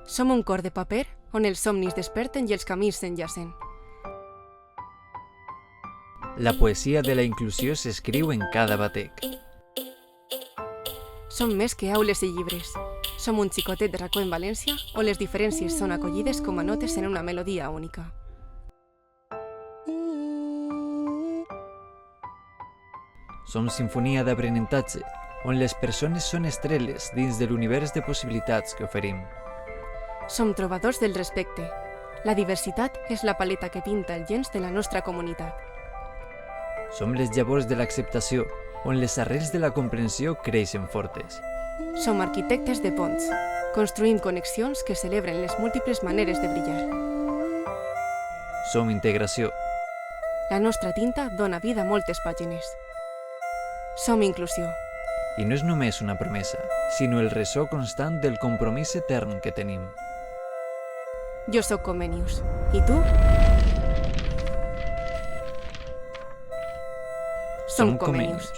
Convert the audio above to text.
Som un cor de paper on els somnis desperten i els camins s'enllacen. La poesia de la inclusió s'escriu en cada batec. Som més que aules i llibres. Som un xicotet de racó en València on les diferències són acollides com a notes en una melodia única. Som sinfonia d'aprenentatge, on les persones són estrelles dins de l'univers de possibilitats que oferim. Som trobadors del respecte. La diversitat és la paleta que pinta el llenç de la nostra comunitat. Som les llavors de l'acceptació, on les arrels de la comprensió creixen fortes. Som arquitectes de ponts. Construïm connexions que celebren les múltiples maneres de brillar. Som integració. La nostra tinta dona vida a moltes pàgines. Som inclusió. I no és només una promesa, sinó el ressò constant del compromís etern que tenim. Jo sóc Comenius. I tu? Som Comenius.